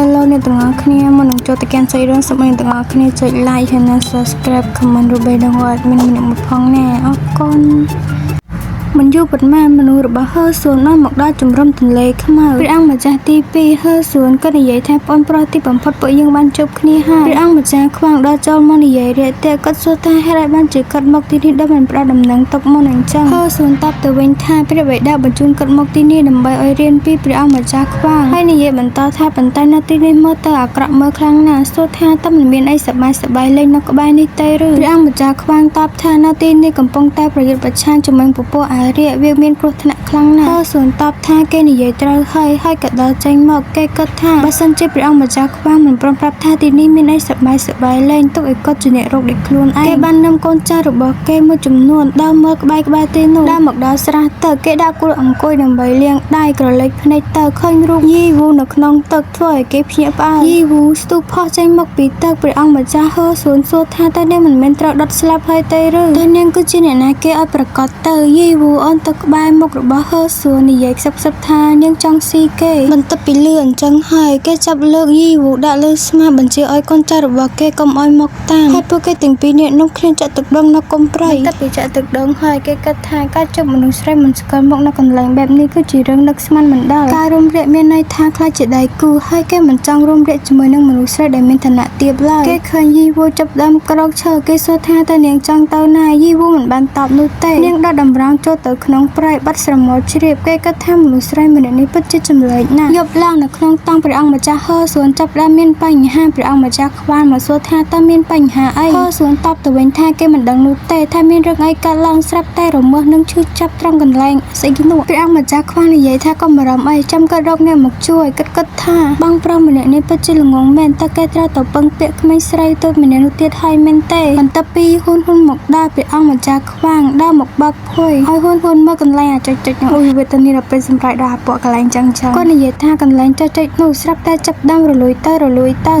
Hello អ្នកទាំងអស់គ្នាមុននឹងចូលទៅកាន់សាច់រឿងសូមអ្នកទាំងអស់គ្នាចុច like ហើយនិង subscribe comment រូបិយដល់ admin ម្នាក់មួយផងណាអរគុណមិនយូរប៉ុន្មានមនុស្សរបស់ហើសួនបានមកដល់ជំរំទន្លេខ្មៅព្រះអង្គម្ចាស់ទី2ហើសួនក៏និយាយថាប្អូនប្រុសទីបំផុតពួកយើងបានជួបគ្នាហើយព្រះអង្គម្ចាស់ខ្វាងដល់ចូលមកនិយាយរាក់ទាក់គាត់សួរថាហេតុអីបានជាគាត់មកទីនេះដោយមិនផ្ដល់ដំណឹងទុកមុនអញ្ចឹងហើសួនតបទៅវិញថាព្រះបិតាបញ្ជូនគាត់មកទីនេះដើម្បីឲ្យរៀនពីព្រះអង្គម្ចាស់ខ្វាងហើយនិយាយបន្តថាប៉ុន្តែនៅទីនេះមើលទៅអាក្រក់មើលខ្លាំងណាស់សួរថាតើមិនមានអីសប្បាយលេងនៅក្បែរនេះទេឬព្រះអង្គម្ចាស់ខ្វាងតបថានៅទីនេះកំពុងតែប្រយុទ្ធប្រឆាំងជាមួយពពួកអារ្យវាមានគ្រោះថ្នាក់ខ្លាំងណាស់ហើយសួនតបថាគេនិយាយត្រូវហើយក៏ដល់ចេញមកគេគិតថាបើសិនជាព្រះអង្គម្ចាស់ខ្វាងមិនព្រមប្រាប់ថាទីនេះមានអីសប្បាយលេងទុកឲ្យគាត់ជាអ្នករកដូចខ្លួនឯងគេបាននាំកូនចៅរបស់គេមួយចំនួនដើរមើលក្បែរទីនោះដើរមកដល់ស្រះទៅគេដាក់គល់អង្គុយដើម្បីលាងដៃក្រឡេកភ្នែកទៅឃើញរូបយីវូនៅក្នុងទឹកធ្វើឲ្យគេភ្ញាក់ផ្អើលយីវូស្ទុះផុសចេញមកពីទឹកព្រះអង្គម្ចាស់ហើសួនសួរថាតើនាងមិនមែនត្រូវដុតស្លាប់ហើយទេឬតើនាងគឺជាអ្នកណាគេឲ្យប្រកាសទៅយីវូអូនទៅក្បែរមុខរបស់ហើសួននិយាយខ្សឹបថានាងចង់ស៊ីគេបន្ទាប់ពីលឺអញ្ចឹងហើយគេចាប់លើកយីវូដាក់លើស្មាបញ្ជាឲ្យកូនចៅរបស់គេកុំឲ្យមកតាមហើយពួកគេទាំងពីរនាក់នោះឃ្លានចាក់ទឹកដងនៅគុំព្រៃបន្ទាប់ពីចាក់ទឹកដងហើយគេគិតថាការជួបមនុស្សស្រីមិនស្គាល់មុខនៅកន្លែងបែបនេះគឺជារឿងនឹកស្មានមិនដល់ការរួមរយៈមានន័យថាខ្លាចជាដៃគូហើយគេមិនចង់រួមរយៈជាមួយនឹងមនុស្សស្រីដែលមានឋានៈទាបឡើយគេឃើញយីវូចាប់ដើមក្រោកឈរគេសួរថាតើនាងចង់ទៅណាយីវូមិនបានតបនោះទេនាងដកតម្រង់ចូលទៅក្នុងព្រៃបាត់ស្រមោលជ្រាបគេគិតថាមនុស្សស្រីម្នាក់នេះពិតជាចម្លែកណាស់យប់ឡើងនៅក្នុងតង់ព្រះអង្គម្ចាស់ហើសួនចាប់ដើមមានបញ្ហាព្រះអង្គម្ចាស់ខ្វានមកសួរថាតើមានបញ្ហាអីហើសួនតបទៅវិញថាគេមិនដឹងនោះទេថាមានរឿងអីកើតឡើងស្រាប់តែរមាស់នឹងឈឺចាប់ត្រង់កន្លែងស្អីនោះព្រះអង្គម្ចាស់ខ្វាននិយាយថាកុំបារម្ភអីចាំគាត់រកអ្នកមកជួយគិតថាបងប្រុសម្នាក់នេះពិតជាល្ងងមែនតើគេត្រូវទៅពឹងពាក្យក្មេងស្រីទៅម្នាក់នោះទៀតហើយមែនទេបន្ទាប់ពីហ៊ុនមកដល់ព្រះអង្គម្ចាស់ខ្វាងដើរមកបើកភួយហើយហ៊ុនមើលកន្លែងអាចុចនឹងអូយវេទនាដល់ពេលសម្រាប់ដល់ពួកកន្លែងចឹងគាត់និយាយថាកន្លែងចុចនោះស្រាប់តែចាប់ដើមរលួយទៅ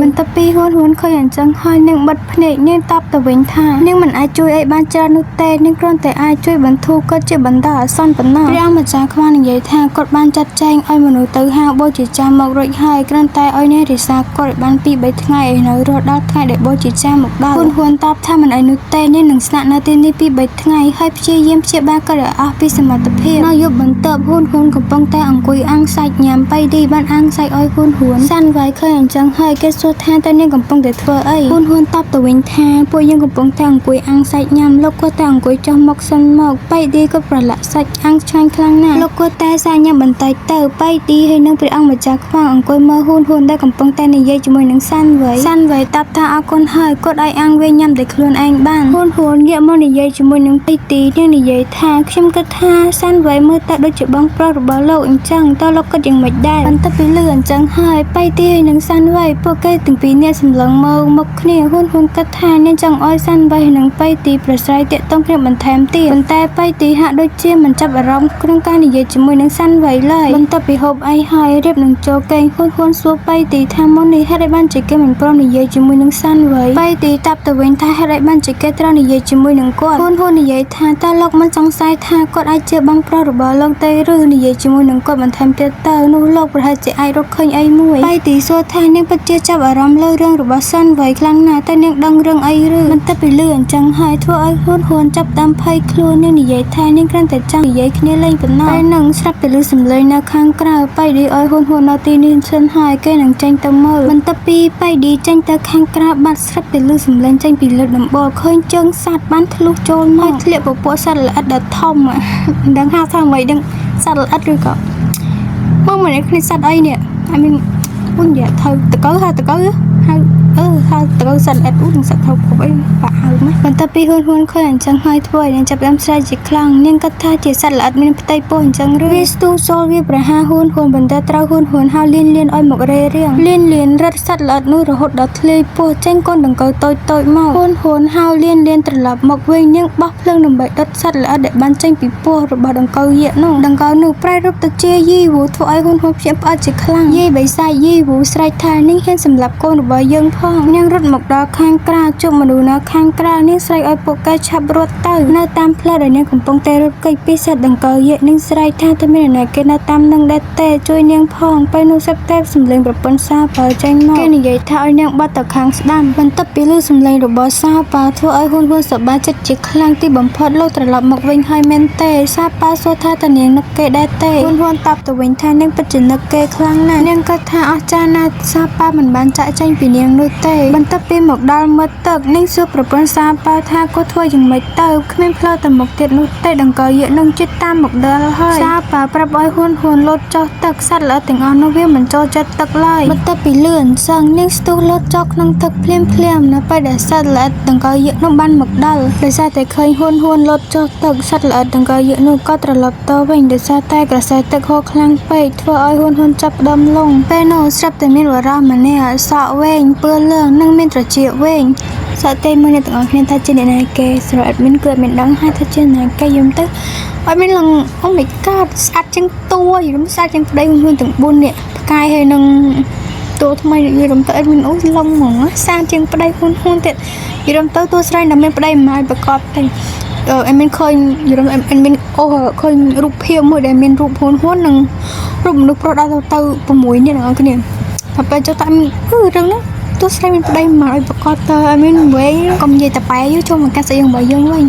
បន្ទាប់ពីហ៊ុនឃើញអញ្ចឹងហើយនាងបិទភ្នែកនាងតបទៅវិញថានាងមិនអាចជួយអីបានច្រើននោះទេនាងគ្រាន់តែអាចជួយបន្ធូរគាត់ជាបណ្ដោះអាសន្នប៉ុណ្ណោះព្រះអង្គម្ចាស់ខ្វាងនិយាយថាគាត់បានចាត់ចែងឲ្យមនុស្សទៅហៅបូជាចាមមករួចហើយគ្រាន់តែឲ្យនាងរិសាគាត់បាន 2-3 ថ្ងៃឲ្យនៅរស់ដល់ថ្ងៃដែលបូជាចាមមកដល់ហ៊ុនតបថាមិនឲ្យនោះទេនាងនឹងស្នាក់នៅទីនេះ 2-3 ថ្ងៃហើយព្យាយាមព្យាបាលគាត់ឲ្យអស់ពីសមត្ថភាពនៅយប់បន្ទាប់ហ៊ុនកំពុងតែអង្គុយអាំងសាច់ញ៉ាំបៃឌីបានអាំងសាច់ឲ្យហ៊ុនសាន់វាយឃើញអញ្ចឹងហើយគេសួរថាតើនាងកំពុងតែធ្វើអីហ៊ុនតបទៅវិញថាពួកយើងកំពុងតែអង្គុយអាំងសាច់ញ៉ាំលោកគាត់តែអង្គុយចុះមកសិនមកបៃឌីក៏ប្រឡាក់សាច់អាំងឆ្ងាញ់ខ្លាំងណាស់លោកគាត់តែសាញ៉ាំបន្តិចទៅបៃឌីហើយនឹងព្រះអង្គម្ចាស់ខ្វាងអង្គុយមើលហ៊ុនដែលកំពុងតែនិយាយជាមួយនឹងសាន់វាយតបថាអរគុណហើយគាត់ឲ្យអាំងវាញ៉ាំតែខ្លួនឯងបានហ៊ុនងាកមកនិយាយជាមួយនឹងបៃឌីនាងនិយាយថាខ្ញុំគិតថាសាន់វាយមើលតែដូចជាបងប្រុសរបស់លោកអញ្ចឹងតើលោកគិតយ៉ាងម៉េចដែរបន្ទាប់ពីលឺអញ្ចឹងហើយបៃឌីហើយនឹងសាន់វាយពួកគេទាំងពីរនាក់សម្លឹងមើលមុខគ្នាហ៊ុនគិតថានាងចង់ឲ្យសាន់វាយនិងបៃឌីប្រស្រ័យតាក់ទងគ្នាបន្ថែមទៀតប៉ុន្តែបៃឌីហាក់ដូចជាមិនចាប់អារម្មណ៍ក្នុងការនិយាយជាមួយនឹងសាន់វាយឡើយបន្ទាប់ពីហូបអីហើយរៀបនឹងចូលគេងហ៊ុនសួរបៃឌីថាមុននេះហេតុអីបានជាគេមិនព្រមនិយាយជាមួយនឹងសាន់វាយបៃឌីតាប់ទៅវិញថាហេតុអីបានជាគេត្រូវនិយាយជាមួយនឹងគាត់ហ៊ុននិយាយថាតើលោកមិនសង្ស័យថាគាត់អាចជាបងប្រុសរបស់លោកទេឬនិយាយជាមួយនឹងគាត់បន្ថែមទៀតទៅនោះលោកប្រហែលជាអាចរកឃើញអីមួយបៃឌីសួរថានាងពិតជាចាប់អារម្មណ៍លើរឿងរបស់សាន់វាយខ្លាំងណាស់តែនាងដឹងរឿងអីឬបន្ទាប់ពីលឺអញ្ចឹងហើយធ្វើឲ្យហ៊ុនចាប់តាមភ័យខ្លួននាងនិយាយថានាងគ្រាន់តែចង់និយាយគ្នាលេងប៉ុណ្ណោះតែនឹងស្រាប់តែលឺសំឡេងនៅខាងក្រៅបៃឌីឲ្យហ៊ុននៅទីនេះសិនហើយគេនឹងចេញទៅមើលបន្ទាប់ពីបៃឌីចេញទៅខាងក្រៅបាត់ស្រាប់តែលឺសំឡេងចេញពីលើដំបូលឃើញជើងសត្វបានធ្លុះចូលមកធ្លាក់ពពួកសត្វល្អិតដ៏ធំមិនដឹងហៅថាមិនដឹងសត្វល្អិតឬក៏មកមិននេះគ្នាសត្វអីនេះអាមានពុញយ៉ាទៅតកៅហៅតកៅហៅហៅតកៅសត្វល្អិតនឹងសត្វធំគ្រប់អីបាក់ហៅមកបន្ទាប់ពីហ៊ុនឃើញអញ្ចឹងហើយធ្វើឲ្យនាងចាប់ដើមស្រែកជាខ្លាំងនាងគិតថាជាសត្វល្អិតមានផ្ទៃពោះអញ្ចឹងឬវាស្ទុះចូលវាប្រហាហ៊ុនបន្ទាប់ត្រូវហ៊ុនហៅលៀនឲ្យមករេរៀងលៀនរត់សត្វល្អិតនោះរហូតដល់ធ្លាយពោះចេញកូនដង្កូវតូចមកហ៊ុនហៅលៀនត្រឡប់មកវិញនាងបោះភ្លើងដើម្បីដុតសត្វល្អិតដែលបានចេញពីពោះរបស់ដង្កូវយក្សនោះដង្កូវនោះប្រែរូបទៅជាយីវូធ្វើឲ្យហ៊ុនភ្ញាក់ផ្អើលជាខ្លាំងយាយបិសាចយីវូស្រែកថានាងហ៊ានសម្លាប់កូនរបស់ របស់យើងផងនាងរត់មកដល់ខាងក្រៅជួបមនុស្សនៅខាងក្រៅនាងស្រែកឲ្យពួកគេឆាប់រត់ទៅនៅតាមផ្លូវដែលនាងកំពុងតែរត់គេចពីសត្វដង្កូវយក្សនាងស្រែកថាតើមានអ្នកគេនៅតាមនឹងដែរទេជួយនាងផងពេលនោះសឹកតែសំឡេងប្រពន្ធសាប៉ាចេញមកគេនិយាយថាឲ្យនាងបាត់ទៅខាងស្ដាំបន្ទាប់ពីឮសំឡេងរបស់សាប៉ាធ្វើឲ្យហ៊ុនសប្បាយចិត្តជាខ្លាំងទីបំផុតលោកត្រឡប់មកវិញហើយមែនទេសាប៉ាសួរថាតើនាងនឹកគេដែរទេហ៊ុនតបទៅវិញថានាងពិតជានឹកគេខ្លាំងណាស់នាងក៏ថាអស្ចារ្យណាស់សាប៉ាមិនបានចាក់ចេញពីនាងនោះទេបន្ទាប់ពីមកដល់មាត់ទឹកនាងសួរប្រពន្ធសាប៉ាថាគាត់ធ្វើយ៉ាងម៉េចទៅគ្មានផ្លូវទៅមុខទៀតនោះទេដង្កូវយក្សនឹងជិតតាមមកដល់ហើយសាប៉ាប្រាប់ឲ្យហ៊ុនលោតចុះទឹកសត្វល្អិតទាំងអស់នោះវាមិនចូលចិត្តទឹកឡើយបន្ទាប់ពីលឿនសឹងនាងស្ទុះលោតចុះក្នុងទឹកភ្លាមនៅពេលដែលសត្វល្អិតដង្កូវយក្សនោះបានមកដល់ដោយសារតែឃើញហ៊ុនលោតចុះទឹកសត្វល្អិតដង្កូវយក្សនោះក៏ត្រឡប់ទៅវិញដោយសារតែក្រសែទឹកហូរខ្លាំងពេកធ្វើឲ្យហ៊ុនចាប់ផ្ដើមលងពេលនោះស្រាប់តែមានបរិសម្នាក់សក់វែងពើលឿងនិងមានត្រចៀកវែងសក់ទេមួយអ្នកទាំងអស់គ្នាថាជាអ្នកណាគេស្រែតមានគឺមានដឹងហើយថាជាអ្នកគេយំទៅអត់មានឡើងអូ my god ស្អាតជាងតួយរំស្អាតជាងប្តីហ៊ុនទាំង4នាក់ផ្កាយហើយនឹងតួថ្មីយរំទៅអត់មានអូឡុងហ្មងស្អាតជាងប្តីហ៊ុនទៀតយរំទៅតួស្រីដែលមានប្តីមិនហើយប្រកបទេអេមានឃើញយរំអេមានអូឃើញរូបភាពមួយដែលមានរូបហ៊ុននិងរូបមនុស្សប្រុសដល់ទៅ6នាក់ទាំងអស់គ្នាតែពេលចុះតាមរឿងហ្នឹងទោះស្រីមានប្តីមកឲ្យប្រកបទៅអត់មានវែងកុំនិយាយតែប៉ែយចូលមកកាត់ស្អីរបស់យើងវិញ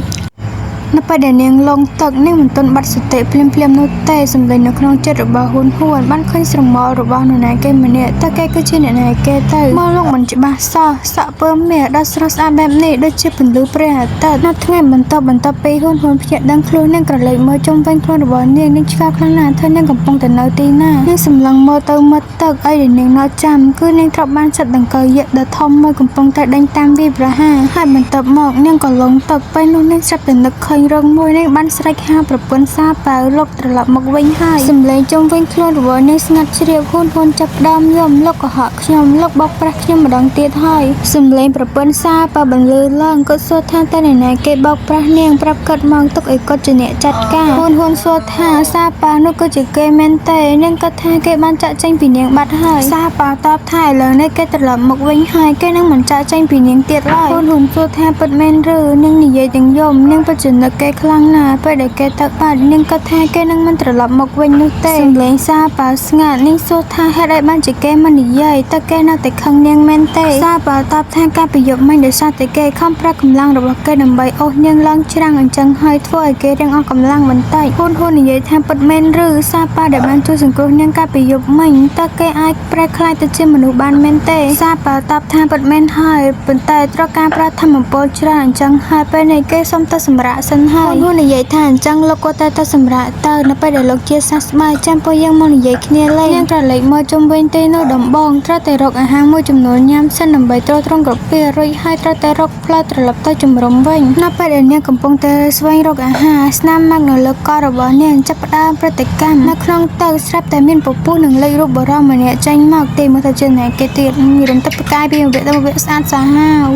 នៅពេលដែលនាងលងទឹកនាងមិនទាន់បាត់សតិភ្លាមនោះទេសម្លេងនៅក្នុងចិត្តរបស់ហ៊ុនបានឃើញស្រមោលរបស់នរណាគេម្នាក់តើគេគឺជាអ្នកណាគេទៅមកលោកមិនច្បាស់សោះសាក់ពើមាសដ៏ស្រស់ស្អាតបែបនេះដូចជាពន្លឺព្រះអាទិត្យនៅថ្ងៃបន្ទាប់ពីហ៊ុនភ្ញាក់ដឹងខ្លួននាងក្រឡេកមើលជុំវិញខ្លួនរបស់នាងឆ្កែខ្លាំងណាស់ថានាងកំពុងតែនៅទីណានាងសម្លឹងមើលទៅមាត់ទឹកអីដែលនាងនៅចាំគឺនាងត្រូវបានសត្វដង្កូវយក្សដ៏ធំមួយកំពុងតែដេញតាមវាប្រហារហើយបន្ទាប់មកនាងក៏លងទឹកពេលនោះនាងស្រាប់តែនឹកឃើញរឿងមួយនេះបានស្រែកហៅប្រពន្ធសាប៉ាលោកត្រឡប់មកវិញហើយសម្លេងជុំវិញខ្លួនរបស់នាងស្ងាត់ជ្រាបហ៊ុនចាប់ផ្ដើមយំលោកកុហកខ្ញុំលោកបោកប្រាស់ខ្ញុំម្ដងទៀតហើយសម្លេងប្រពន្ធសាប៉ាបន្លឺឡើងគាត់សួរថាតើអ្នកណាគេបោកប្រាស់នាងប្រាប់គាត់មកទុកឲ្យគាត់ជាអ្នកចាត់ការហ៊ុនសួរថាសាប៉ានោះគឺជាគេមែនទេនាងគាត់ថាគេបានចាក់ចេញពីនាងបាត់ហើយសាប៉ាតបថាឥឡូវនេះគេត្រឡប់មកវិញហើយគេនឹងមិនចាក់ចេញពីនាងទៀតឡើយហ៊ុនសួរថាពិតមែនឬនាងនិយាយទាំងយំនាងពិតជានឹកគេខ្លាំងណាស់ពេលដែលគេទៅបាត់នាងគាត់ថាគេនឹងមិនត្រឡប់មកវិញនោះទេសម្លេងសាប៉ាស្ងាត់នាងសួរថាហេតុអីបានជាគេមិននិយាយតើគេនៅតែខឹងនាងមែនទេសាប៉ាតបថាការប្រយុទ្ធមិញដោយសារតែគេខំប្រាក់កម្លាំងរបស់គេដើម្បីអូសនាងឡើងច្រាំងអញ្ចឹងហើយធ្វើឲ្យគេរៀងអស់កម្លាំងបន្តិចហ៊ុននិយាយថាពិតមែនឬសាប៉ាដែលបានជួយសង្គ្រោះនាងការប្រយុទ្ធមិញតើគេអាចប្រែក្លាយទៅជាមនុស្សបានមែនទេសាប៉ាតបថាពិតមែនហើយប៉ុន្តែត្រូវការប្រើធម្មពលច្រើនអញ្ចឹងហើយពេលនេះគេសុំទៅសម្រាកសិនហើយហ៊ុននិយាយថាអញ្ចឹងលោកក៏ទៅសម្រាកទៅនៅពេលដែលលោកជាសះស្បើយចាំពួកយើងមកនិយាយគ្នាលេងនាងក្រឡេកមកជុំវិញទីនោះដំបងត្រូវតែរកអាហារមួយចំនួនញ៉ាំសិនដើម្បីទ្រទ្រង់ក្រពះរួចហើយត្រូវតែរកផ្លូវត្រឡប់ទៅជំរំវិញនៅពេលដែលនាងកំពុងតែស្វែងរកអាហារស្នាមម៉ាក់នៅលើករបស់នាងចាប់ផ្ដើមប្រតិកម្មនៅក្នុងទឹកស្រាប់តែមានពពុះនឹងលេចរូបបរិសម្នាក់ចេញមកទេមើលទៅជាអ្នកគេទៀតមានរំទឹកផ្កាយពីវគ្គទៅវគ្គស្អាតសាហាវ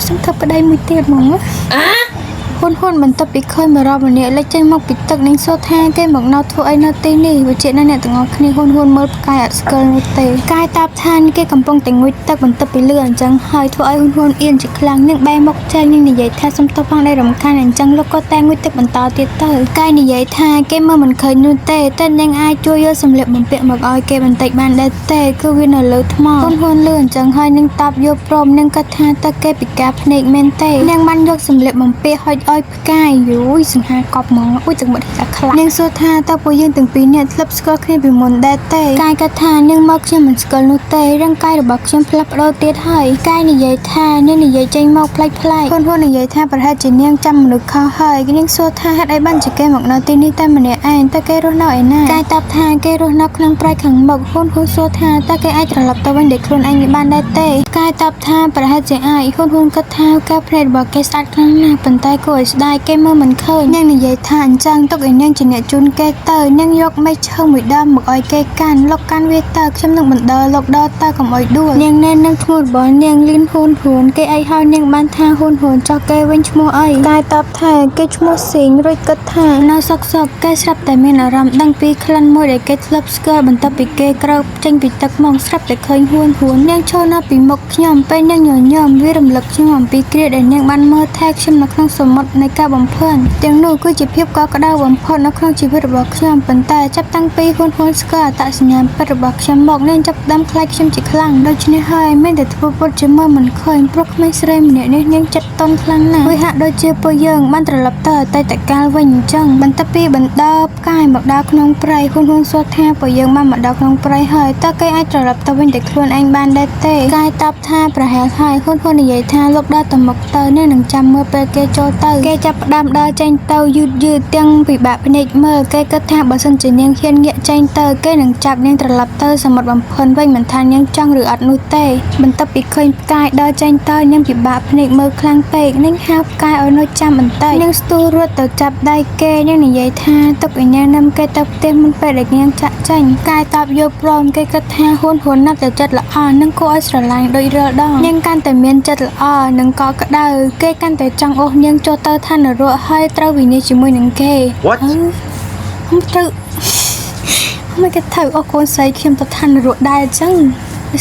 សំធ្វើប្តីមួយទៀតហ្មងហ៊ុនបន្ទាប់ពីឃើញបរិសម្នាក់លេចចេញមកពីទឹកនិងសួរថាគេមកនៅធ្វើអីនៅទីនេះវិជាអ្នកទាំងអស់គ្នាហ៊ុនមើលផ្កាយអត់ស្គាល់នោះទេកាយតាបឋានគេកំពុងតែងុយទឹកបន្ទាប់ពីលឺអញ្ចឹងហើយធ្វើឲ្យហ៊ុនអៀនជាខ្លាំងនឹងបែរមកចែកនឹងនិយាយថាសុំទោសផងដែលរំខានអញ្ចឹងលោកក៏តែងុយទឹកបន្តទៀតទៅកាយនិយាយថាគេមើលមិនឃើញនោះទេតែនាងអាចជួយយកសម្លៀកបំពាក់មកឲ្យគេបន្តិចបានដែរទេគឺវានៅលើថ្មហ៊ុនលឺអញ្ចឹងហើយនឹងតាប់យកព្រមនឹងគាត់ថាតើគេពិការភ្នែកមែនទេនាងបានយកសម្លៀកបំពាក់ហុចឲ្យផ្កាយយូយសង្ហាកប់មកអ៊ុយទាំងបាត់តែខ្លាំងនាងសួរថាតើពួកយើងទាំងពីរនាក់ធ្លាប់ស្គាល់គ្នាពីមុនដែរទេកាយគាត់ថានាងមកខ្ញុំមិនស្គាល់នោះទេរាងកាយរបស់ខ្ញុំផ្លាស់ប្ដូរទៀតហើយកាយនិយាយថានាងនិយាយចេញមកប្លែកហ៊ុននិយាយថាប្រហែលជានាងចាំមនុស្សខុសហើយនាងសួរថាហេតុអីបានជាគេមកនៅទីនេះតែម្នាក់ឯងតើគេរស់នៅឯណាកាយតបថាគេរស់នៅក្នុងព្រៃខាងមុខហ៊ុនសួរថាតើគេអាចត្រឡប់ទៅវិញដោយខ្លួនឯងបានដែរទេកាយតបថាប្រហែលជាអាចហ៊ុនគាត់ថាការភ្នែករបស់គេស្អាតខ្លាំងណាស់ប៉ុន្តែគួរឲ្យ ได้แกเมื่อมันเคยเนื่องในใหญ่ทานจังตกไอเนื่องจีเนจุนแกเตอร์เนื่องยกไม่เชิงมือดำหมกอ้อยแกกันลกการเวเตอร์ช่ำหนึ่งบันเดอร์ลกดอเตอร์กับอ้อยด้วยเนื่องแน่นนั่งทวดบ่เนื่องลิ้นโหนหวนแกไอเฮาเนื่องบ้านทางโหนจอแกเว้นชั่วโมงไอกายตอบแทนแกชั่วโมงสิงรถกระแทกนอซอกแกสับแต่เมนอารมดังปีคลันมวยได้แกทลับสเกอร์บันตปีแกกระจังปีตักมองสับแต่เคยหวนเนื่องโชว์หน้าปีมกย่อมไปเนื่องย่อมวิรมลักย่อมปีเกลียดเนื่องบ้านเมื่อแทกชิมนักนั่งสมมติในการบ่มเพลินเตียงนู่ก็จะเพียบก็กระด้างบ่มเพลินนักนั่งชีวิตบอกย่อมเป็นแต่จับตั้งปีหวนสเกอร์ตัดสัญญาณปฏิบัติย่อมบอกเนื่องจับดำคล้ายชิมจิคลั่งโดยชนิดให้ไม่แต่ทั่วไปจะเมื่อมันเคยปลุกไม่เสร็จเนี่ยเนื่องจัดต้นครั้งหน้าวิหารโดยเชื่อปยังบ้านตลับเตอร์แต่การวิ่งจังบันตปีบันดาบกายหมักดาวขนมไพรหุ่นสวดแทบปยังบ้านหมักดาวขนมไพรเฮยตะไกไอตลับตะวิ่งแต่ครวนเองบ้านได้เตะกายตับท่าประหารหายหุ่นใหญ่ท่าลกดาวตะหมกเตอร์เนี่ยหนึ่งจำเมื่อเปเกโจเตอร์แกจับดำดาวใจเตอร์ยืดเตียงปีบะเป็นเอกเมื่อแกก็ท่าบสันจีเนียงเขียนเงี้ยใจเตอร์แกหนึ่งจับเนียงตลับเตอร์สมบัติบัมเพลินไว้เหมือนทานยังจังหรืออัดนุเตะบันตปีเคยกายดาวใจเตอร์เนี่ยปีบะเป็นเอกเมื่อครั้งเปกนิ่งห้าวกายเอาโนจำบันเตยังสตูรวดต่อจับได้แกยังในใหญ่ท่าตกอีกแนวนำแกตับเต็มมันไปเด็กยังจะจังกายตับโยบรอมแกก็ท่าหุ่นนับแต่จัดละอ่อนนั่งโคอัสระลายโดยเรือดองยังการแต่เมียนจัดละอ่อนหนึ่งกอกระดาแกการแต่จังโอยังโจเตอร์ท่านรัวให้เต้าวินิจมือหนึ่งแก What ไม่เต้าไม่กระเถาโอคนใส่เข็มต่อท่านรัวได้จัง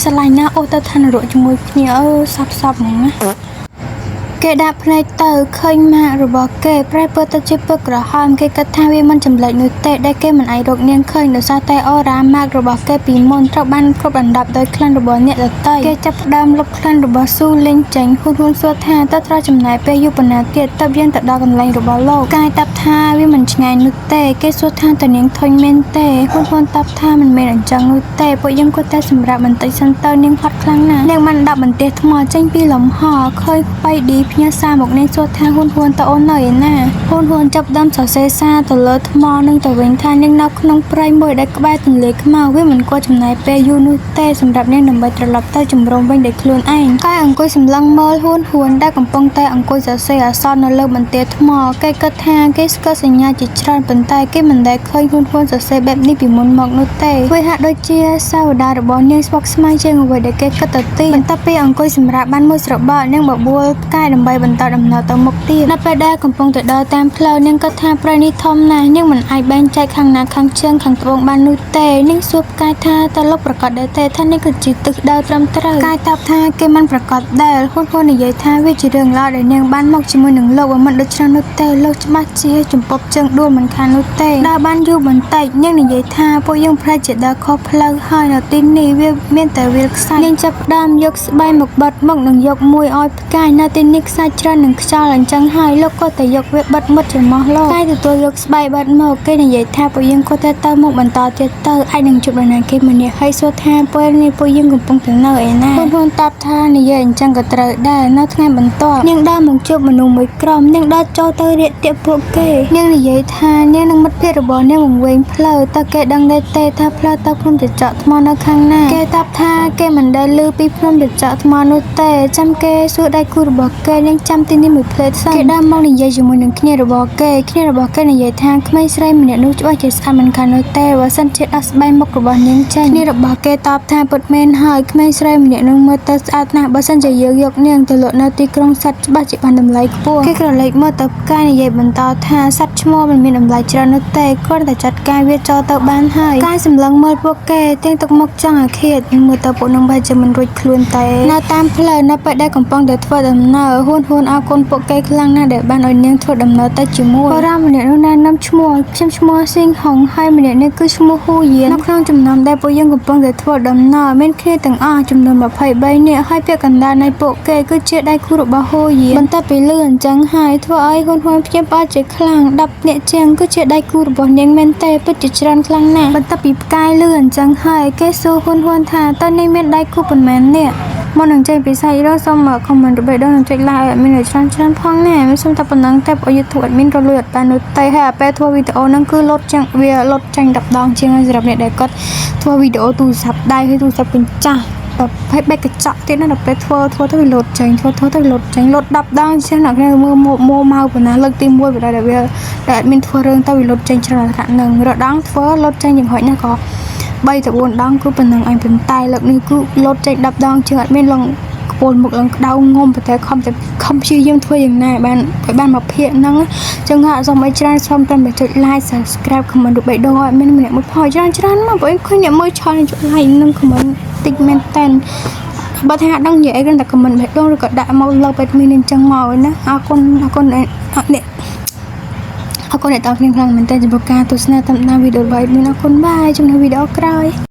สลายหน้าโอเตอร์ท่านรัวจมูกเนี่ยซับนะแกดับในเตอร์เคยมาหรือบอกแกไพรเปิดตะจิบเปิดกระหามแกกระทาวิมันจำเลยนุเตะได้แกมันไอรกเนียงเคยเดือดซาเตอรามากหรือบอกแกปีมนตรบันครบอันดับโดยคลันหรือบอกเนี่ยละเตยแกจับดำลบคลันหรือบอกสู้เล่งเจ๋งหุ่นสวดแทนตัดราจำนายเปยุปนาเตียตับยันตัดดอกกำลังหรือบอกโลกกายตับทาวิมันชงายนุเตะแกสวดทานแต่เนียงทอยเมนเตะหุ่นตับทามันเมนจังนุเตะปยังก็แต่สำหรับมันติซันเตอร์เนียงพัดครั้งนั้นเนียงมันดับมันเตะทมอเจ๋งปีหลมห่อเคยไปดีพิญญาซาบอกในสวดทางหุ่นตะโอนหน่อยน่ะหุ่นจับดำสาวเซซ่าตะเลิศมอนึงตะเวงทานยังนับขนมไพรมวยได้กบายถึงเล็กมาเว้ยมันก็จำนายเปยูนุเต้สำหรับเนี่ยนำใบตลับเต้จุ่มรมไว้เด็กคลุนไอ้ใกล้อังกุยสำลังเมอหุ่นได้กำปองเต้อังกุยสาวเซ่ซ้อนนเลิกมันเตะทมอแกก็แทงแกสก็สัญญาจิตชราเป็นใต้แกมันได้เคยหุ่นสาวเซ่แบบนี้ปีมุนหมอกนุเต้เว้ยหาโดยเชียสาวดาบอลเนี่ยสปอกสมัยเชิงเอาไว้เด็กแกก็ตัดตีมันตะเปอังกุยสำหรับบ้านมวยสระบ้าเนี่ยบอกบัวใกล้ดำใบบรรดาดำนาตะมกตีนับไปได้กำปองแต่ดาวแต้มเพลเนี่ยก็ท่าประนิทอมนะเนี่ยมันไอแบนใจข้างหน้าข้างเชิงข้างตรงบ้านนุเต้เนี่ยสูบกายท่าตลกประกอบได้แต่ท่านนี่คือจิตตึกดาวตรำตรากายตับท่าเกมันประกอบได้หุ่นในใหญ่ท่าวิจิเรื่องเล่าได้เนี่ยบ้านมอกจิมือหนึ่งโลกว่ามันดุจนุเต้โลกจะมาเชียจุ่มปบเชิงด้วนมันคานุเต้ดาวบ้านอยู่บนไตเนี่ยในใหญ่ท่าพวกยังพระเจดดาวคอพลังให้เราตินนี่เวียเมียนแต่เวียใส่ยังจับดามยกใบหมกบัดหมกหนึ่งยกมวยอ้อยกายนาตินนิกใส่จานหนึ่งชาหลังจังให้โลกก็แต่ยกเวียบัดมัดจะมอโลกใกล้ตัวยกใบบัดหมกใกล้ในใหญ่ท่าพวกยังก็แต่เตอร์หมกบรรทอเจเตอร์ไอหนึ่งจุดบรรณาเกมันเนี่ยให้สวดท่าพวกนี้พวกยังกุมปงถึงเนยนะหุ่นตับท่าในใหญ่จังกระเตยได้นัดงานบรรทอยังได้หมกจุบมันนุ่มไม่กรอมยังได้โจเตอร์เรียเตียพวกเกยังในใหญ่ท่ายังนั่งมัดเพียรบอลยังวงเวงเพลอตะเกดังได้เตะท่าเพลอตะพรมจะเจาะทมอนข้างหน้าแกตับท่าแกมันได้ลือปีพรมจะเจาะทมอนุเตะจำแกสู้ได้กูระบอกแกยังจำตินี่มือเพลย์ซ้ำแกได้มองในใหญ่จมูกหนึ่งขี้ระบอกแกในใหญ่ท่าไม่ใช่มันเนี่ยนู้ว่าจะสามันคานุเตะว่าสันเจ็ดอัสใบมกระบอกยังเช่นนี่ระบอกแกตอบท่าปดเมนหายไม่ใช่มันเนี่ยนู้เมื่อตัดอาดหน้าว่าสันจะยกเนี่ยตลอดนาทีกรงสัตว์บาดเจ็บพันดำไหลกลัวแกกระไรเมื่อตับกายในใหญ่บรรทอท่าสัตว์ชั่วโมงมันมีดำไหลจรานุเตะก็แต่จัดการเวทจอเตะบ้านให้กายสำลังเมื่อพวกแกเตียงตกมกจังอาเขตเมื่อตะปนงใบจะมันรุดคลุนเตะนาตามเพลนับไปได้กำปองเดือดทั่วดำเนินหุ่นเอาคนพวกแกคลั่งหน้าเด็กบ้านอ่อนเนียงทั่วดำเนินแต่จิ๋วมัวพอรำเนี่ยนู้นน้ำชั่วโมงชั่วโมงซิงหงให้มันเนี่ยคือชั่วโมงหูเย็นนับครั้งจำนำได้ปยังกำปองเดือดทั่วดำเนินเม่นเครียดต่างจำนวนแบบไผ่ใบเนี่ยให้เพียกันดาในโปกแกก็เชื่อได้คู่รบหูเย็นบรรทัดไปเลื่อนจังหายทั่วไอ้หุ่นเพียบป้าเจ็ดครั้งดับเนี่ยเจียงก็เชื่อได้คู่รบเนียงเม่นเตะไปจิตรันครั้งหน้าบรรทัดปีกายเลื่อนจังหายแกสู้หุ่นทาตอนนี้เม่นได้คู่เป็นแมนเนี่ยมองหนังใจไปใส่เราสมคอมมันไปดองหนังใจลายมีหน่วยชั้นพ้องแน่ไม่สมตับปนังแต่ปยุทธวดมินระเลือดปานุไตให้ไปทัววิดีโอนั่นคือลดจังลดจังดับดองเชียงสำหรับเนี่ยได้ก็ทัววิดีโอตูสับได้ให้ตูสับเป็นจ้าไป แบบให้แบกกระจกที่นั่นแบบไปทัวร์ต้องไปโหลดใจทัวร์ต้องไปโหลดใจโหลดดับดังใช่ไหมเนี่ยโมเมาแบบนั้นเลิกตีมวยแบบนั้นแต่มินทัวร์เรื่องต้องไปโหลดใจขนาดหนึ่งเราดังทัวร์โหลดใจอย่างหอยเนี่ยก็ใบแต่บนดังก็เป็นหนังไอเป็นตายแล้วนี่ก็โหลดใจดับดังเชื่อไม่ลองโอนmột lần đau ngômแต่không chưa dám thuêอย่างnày bạn mà hiện năng chẳng hạn dòng mấy trang xong tên phải chọn like subscribe comment được bảy đôi mình một hỏi trang mà bởi khuyên nhận mới cho nên chọn like nâng comment tình men tên bà thà đăng nhẹ gần đặt comment bảy đôi rồi có đại màu lâu bật mình nên chẳng màu nữa con này để tạo nên rằng mình tên chỉ một ca tôi sẽ tạm video vậy mình con bye trong video coi